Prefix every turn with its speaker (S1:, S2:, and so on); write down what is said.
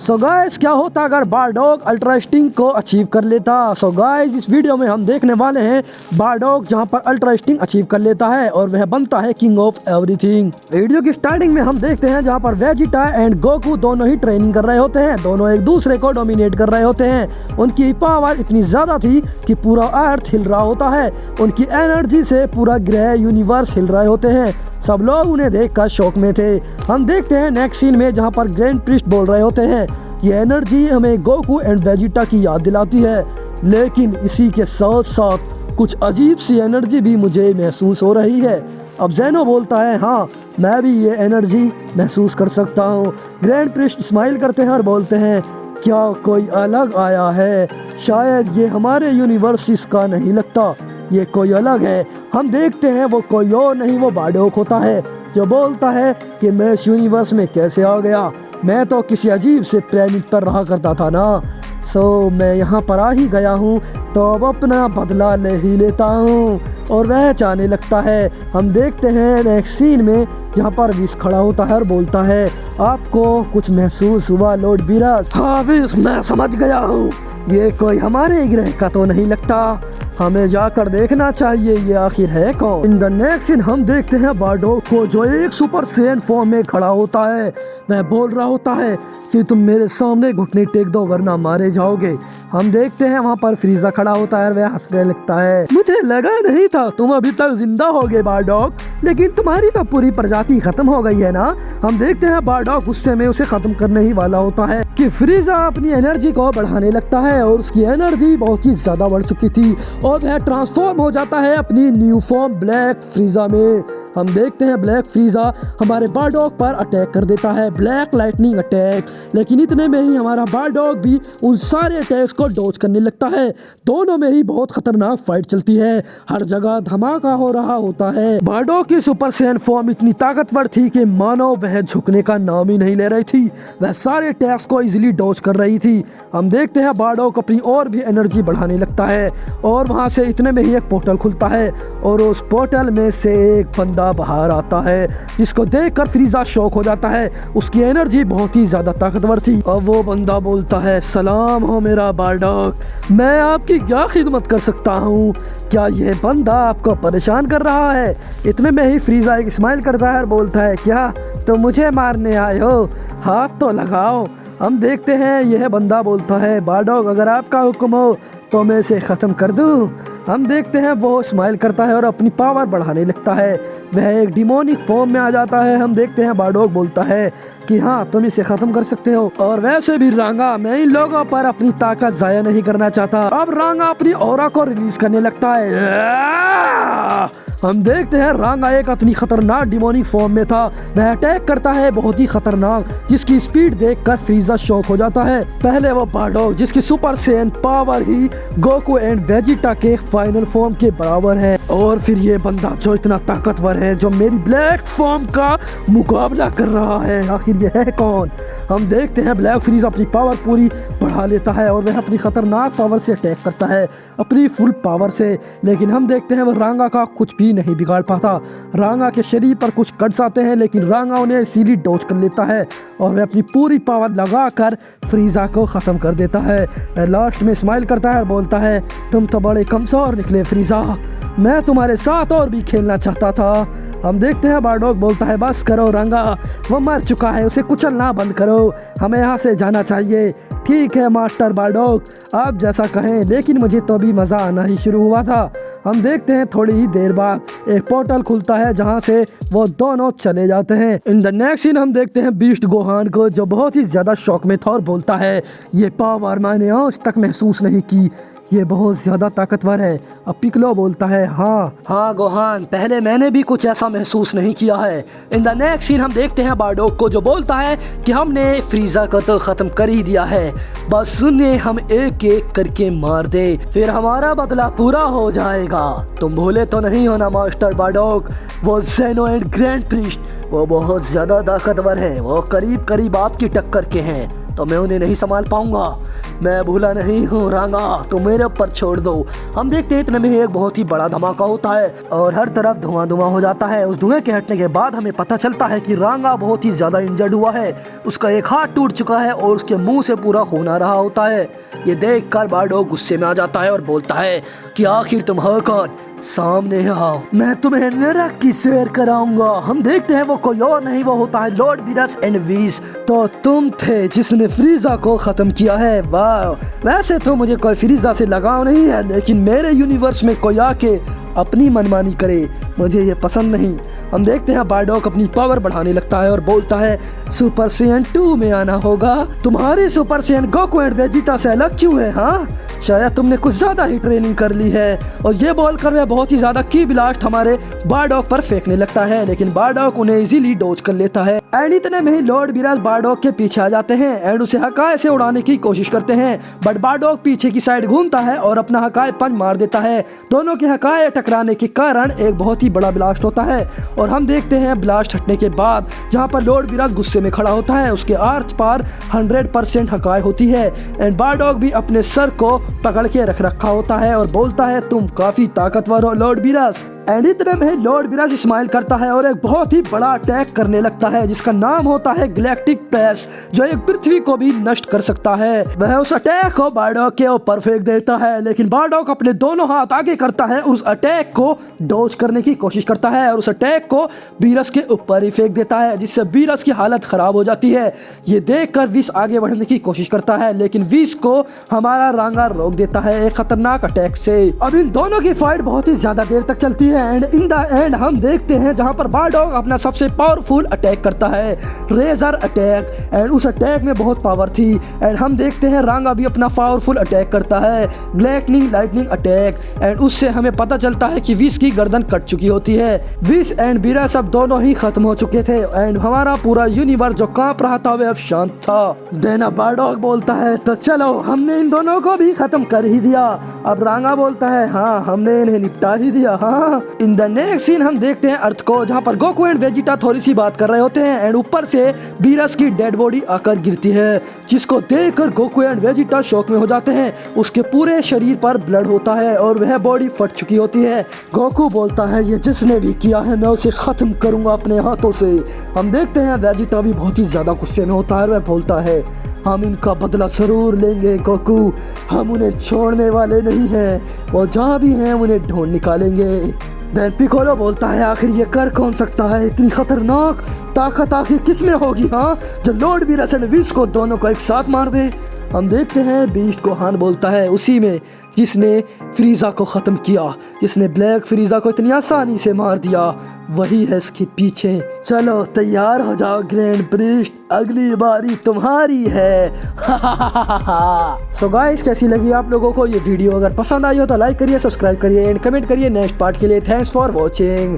S1: So guys क्या होता अगर बारडॉग अल्ट्रा स्टिंग को अचीव कर लेता। सो गाइस इस वीडियो में हम देखने वाले हैं बारडॉग जहां पर अल्ट्रा स्टिंग अचीव कर लेता है और वह बनता है किंग ऑफ एवरीथिंग। वीडियो की स्टार्टिंग में हम देखते हैं जहां पर वेजिटा एंड गोकू दोनों ही ट्रेनिंग कर रहे होते हैं। दोनों एक दूसरे को डोमिनेट कर रहे होते हैं। उनकी पावर इतनी ज्यादा थी कि पूरा अर्थ हिल रहा होता है। उनकी एनर्जी से पूरा ग्रह यूनिवर्स हिल रहे होते हैं। सब लोग उन्हें देखकर शौक में थे। हम देखते हैं नेक्स्ट सीन में जहां पर ग्रैंड प्रीस्ट बोल रहे होते हैं ये एनर्जी हमें गोकू एंड वेजिटा की याद दिलाती है, लेकिन इसी के साथ साथ कुछ अजीब सी एनर्जी भी मुझे महसूस हो रही है। अब ज़ेनो बोलता है हाँ मैं भी ये एनर्जी महसूस कर सकता हूँ। ग्रैंड प्रीस्ट स्माइल करते हैं और बोलते हैं क्या कोई अलग आया है, शायद ये हमारे यूनिवर्स का नहीं लगता, ये कोई अलग है। हम देखते हैं वो कोई और नहीं वो बारडॉग होता है जो बोलता है कि मैं इस यूनिवर्स में कैसे आ गया, मैं तो किसी अजीब से प्लेनेट पर रहा करता था ना, सो मैं यहाँ पर आ ही गया हूँ तो अब अपना बदला ले ही लेता हूँ। और वह चाहने लगता है। हम देखते हैं नेक्स्ट सीन में जहाँ पर विश खड़ा होता है और बोलता है आपको कुछ महसूस हुआ लॉर्ड बीरस? हाँ विश मैं समझ गया हूँ, ये कोई हमारे ग्रह का तो नहीं लगता, हमें जाकर देखना चाहिए ये आखिर है कौन। इन द नेक्स्ट सीन हम देखते हैं बारडॉग को जो एक सुपर सेन फॉर्म में खड़ा होता है। वह बोल रहा होता है कि तुम मेरे सामने घुटने टेक दो वरना मारे जाओगे। हम देखते हैं वहाँ पर फ्रीजा खड़ा होता है और वह हंसने लगता है मुझे लगा नहीं था तुम अभी तक जिंदा होगे बारडॉग, लेकिन तुम्हारी तो पूरी प्रजाति खत्म हो गई है ना। हम देखते हैं बारडॉग गुस्से में उसे खत्म करने ही वाला होता है कि फ्रीजा अपनी एनर्जी को बढ़ाने लगता है और उसकी एनर्जी बहुत ही ज्यादा बढ़ चुकी थी और वह ट्रांसफॉर्म हो जाता है अपनी न्यू फॉर्म ब्लैक फ्रीजा में। हम देखते हैं ब्लैक फ्रीजा हमारे बारडॉग पर अटैक कर देता है, ब्लैक लाइटनिंग अटैक। लेकिन इतने में ही हमारा बारडॉग भी उन सारे अटैक्स को डॉज करने लगता है। दोनों में ही बहुत खतरनाक फाइट चलती है, हर जगह धमाका हो रहा होता है। बारडॉग की सुपर सैयन फॉर्म इतनी ताकतवर थी कि मानो वह झुकने का नाम ही नहीं ले रही थी, वह सारे अटैक्स को इजीली डॉज कर रही थी। हम देखते हैं बारडॉग अपनी और भी एनर्जी बढ़ाने लगता है और वहां से इतने में ही एक पोर्टल खुलता है और उस पोर्टल में से एक बंदा बाहर आता है जिसको देखकर फ्रीजा शॉक हो जाता है। उसकी एनर्जी बहुत ही ज्यादा ताकतवर थी। अब वो बंदा बोलता है सलाम हो मेरा बारडॉग, मैं आपकी क्या खिदमत कर सकता हूँ? क्या ये बंदा आपको परेशान कर रहा है? इतने में ही फ्रीजा एक स्माइल करता है और बोलता है क्या तो मुझे मारने आए हो, हाथ तो लगाओ। हम देखते हैं यह बंदा बोलता है बारडॉग अगर आपका हुक्म हो तो मैं इसे ख़त्म कर दूं। हम देखते हैं वो स्माइल करता है और अपनी पावर बढ़ाने लगता है, वह एक डिमोनिक फॉर्म में आ जाता है। हम देखते हैं बारडॉग बोलता है कि हाँ तुम इसे ख़त्म कर सकते हो। और वैसे भी रांगा मैं इन लोगों पर अपनी ताकत ज़ाया नहीं करना चाहता। अब रांगा अपनी ऑरा को रिलीज करने लगता है। हम देखते हैं रांगा एक इतनी खतरनाक डिमोनिक फॉर्म में था, वह अटैक करता है बहुत ही खतरनाक, जिसकी स्पीड देखकर फ्रीजा शॉक हो जाता है। पहले वो बारडॉग जिसकी super Saiyan power he Goku and Vegeta के फाइनल फॉर्म के बराबर है, और फिर ये बंदा जो इतना ताकतवर है जो मेरी ब्लैक फॉर्म का मुकाबला कर रहा है, आखिर ये है कौन? हम देखते हैं ब्लैक फ्रीजा अपनी पावर पूरी बढ़ा लेता है और वह अपनी खतरनाक पावर से अटैक करता है अपनी फुल पावर से। लेकिन हम देखते हैं वह रांगा का कुछ भी नहीं बिगाड़ पाता। रांगा के शरीर पर कुछ कट्स आते हैं लेकिन रांगा उन्हें इसीलिए डॉज कर लेता है और वह अपनी पूरी पावर लगाकर फ्रीजा को ख़त्म कर देता है। लास्ट में स्माइल करता है और बोलता है तुम तो बड़े कमज़ोर निकले फ्रीजा, मैं तुम्हारे साथ और भी खेलना चाहता था। हम देखते हैं बारडॉग बोलता है बस करो रांगा, वो मर चुका है, उसे कुचलना बंद करो, हमें यहाँ से जाना चाहिए। ठीक है मास्टर बारडॉग आप जैसा कहें, लेकिन मुझे तो अभी मज़ा आना ही शुरू हुआ था। हम देखते हैं थोड़ी ही देर बाद एक पोर्टल खुलता है जहाँ से वो दोनों चले जाते हैं। इन द नेक्स्ट सीन हम देखते हैं बीस्ट गोहान को जो बहुत ही ज़्यादा शौक में था और बोलता है ये पावर मैंने आज तक महसूस नहीं की, ये बहुत ज़्यादा ताकतवर है। अब पिकलो बोलता है हाँ गोहान पहले मैंने भी कुछ ऐसा महसूस नहीं किया है। इन द नेक्स्ट सीन हम देखते हैं बारडॉग को जो बोलता है कि हमने फ्रीजा को तो ख़त्म कर ही दिया है, बस उन्हें हम एक एक करके मार दे फिर हमारा बदला पूरा हो जाएगा। तुम भूले तो नहीं हो ना मास्टर बारडॉग, वो ज़ेनो एंड ग्रैंड प्रीस्ट वो बहुत ज़्यादा ताकतवर है, वो करीब करीब आपकी टक्कर के हैं, तो मैं उन्हें नहीं संभाल पाऊंगा। मैं भूला नहीं हूँ रांगा, तो मेरे ऊपर छोड़ दो। हम देखते हैं इतने में ही एक बहुत ही बड़ा धमाका होता है और हर तरफ धुआं धुआं हो जाता है। उस धुएं के हटने के बाद हमें पता चलता है कि रांगा बहुत ही ज्यादा इंजर्ड हुआ है। उसका एक हाथ टूट चुका है और उसके मुंह से पूरा खून आ रहा होता है। ये देखकर बारडॉग गुस्से में आ जाता है और बोलता है कि आखिर तुम हो कौन, सामने आओ, मैं तुम्हें नरक की सैर कराऊंगा। हम देखते हैं वो कोई और नहीं, वो होता है लॉर्ड बीरस एंड व्हीस। तो तुम थे जिसने फ्रीजा को खत्म किया है। वाह, वैसे तो मुझे कोई फ्रीजा से लगाव नहीं है, लेकिन मेरे यूनिवर्स में कोई आके अपनी मनमानी करे, मुझे ये पसंद नहीं। हम देखते हैं बारडॉग अपनी पावर बढ़ाने लगता है और बोलता है सुपर सैयन 2 में आना होगा। तुम्हारे super Saiyan Goku and Vegeta से अलग क्यों है? हाँ, शायद तुमने कुछ ज्यादा ही ट्रेनिंग कर ली है। और ये बोलकर वह बहुत ही ज्यादा की ब्लास्ट हमारे बारडॉग पर फेंकने लगता है, लेकिन बारडॉग उन्हें इजीली डॉज कर लेता है। एंड इतने में ही लॉर्ड बीरस बारडॉग के पीछे आ जाते हैं एंड उसे हकाए से उड़ाने की कोशिश करते हैं, बट बारडॉग पीछे की साइड घूमता है और अपना हकाए पंच मार देता है। दोनों के हकाए टकराने के कारण एक बहुत ही बड़ा ब्लास्ट होता है और हम देखते हैं ब्लास्ट हटने के बाद जहां पर लॉर्ड बीरस गुस्से में खड़ा होता है, उसके आर्च पार 100% हकाए होती है एंड बारडॉग भी अपने सर को पकड़ के रख रखा होता है और बोलता है तुम काफी ताकतवर हो लॉर्ड बीरस। एंड इतने में लॉर्ड बीरस स्माइल करता है और एक बहुत ही बड़ा अटैक करने लगता है जिसका नाम होता है गैलेक्टिक प्रेस, जो एक पृथ्वी को भी नष्ट कर सकता है। वह उस अटैक को बारडॉग के ऊपर फेंक देता है, लेकिन बारडॉग अपने दोनों हाथ आगे करता है, उस अटैक को डॉज करने की कोशिश करता है और उस अटैक को बीरस के ऊपर ही फेंक देता है, जिससे बीरस की हालत खराब हो जाती है। ये देखकर विस आगे बढ़ने की कोशिश करता है, लेकिन विस को हमारा रांगा रोक देता है एक खतरनाक अटैक से। अब इन दोनों की फाइट बहुत ही ज्यादा देर तक चलती है एंड इन द एंड हम देखते हैं जहां पर बारडॉग अपना सबसे पावरफुल अटैक करता है, रेजर अटैक। एंड उस अटैक में बहुत पावर थी एंड हम देखते हैं रांगा भी अपना पावरफुल अटैक करता है, ग्लेटनिंग लाइटनिंग अटैक। एंड उससे हमें पता चलता है कि विस की गर्दन कट चुकी होती है। विस एंड बीरस अब दोनों ही खत्म हो चुके थे एंड हमारा पूरा यूनिवर्स जो कांप रहा था वह अब शांत था। देना बारडॉग बोलता है तो चलो हमने इन दोनों को भी खत्म कर ही दिया। अब रांगा बोलता है हाँ, हमने इन्हें निपटा ही दिया। हाँ, इन द नेक्स्ट सीन हम देखते हैं अर्थ को, जहां पर गोकू एंड वेजिटा थोड़ी सी बात कर रहे होते हैं एंड ऊपर से बीरस की डेड बॉडी आकर गिरती है, जिसको देखकर गोकू एंड वेजिटा शॉक में हो जाते हैं। उसके पूरे शरीर पर ब्लड होता है और वह बॉडी फट चुकी होती है। गोकू बोलता है ये जिसने भी किया है मैं उसे खत्म करूंगा अपने हाथों से। हम देखते हैं वेजिटा भी बहुत ही ज्यादा गुस्से में होता है और वह बोलता है हम इनका बदला जरूर लेंगे गोकू, हम उन्हें छोड़ने वाले नहीं हैं, वो जहाँ भी हैं उन्हें ढूंढ निकालेंगे। देन पिकोलो बोलता है आखिर ये कर कौन सकता है, इतनी खतरनाक ताकत आखिर किसमें होगी हाँ, जो लॉर्ड बीरस एंड व्हीस को दोनों को एक साथ मार दे। हम देखते हैं बीस्ट को हान बोलता है उसी में जिसने फ्रीजा को ख़त्म किया, जिसने ब्लैक फ्रीजा को इतनी आसानी से मार दिया, वही है इसके पीछे। चलो तैयार हो जाओ ग्रैंड प्रीस्ट, अगली बारी तुम्हारी है। सो गाइस, कैसी लगी आप लोगों को ये वीडियो? अगर पसंद आई हो तो लाइक करिए, सब्सक्राइब करिए एंड कमेंट करिए नेक्स्ट पार्ट के लिए। Thanks for watching.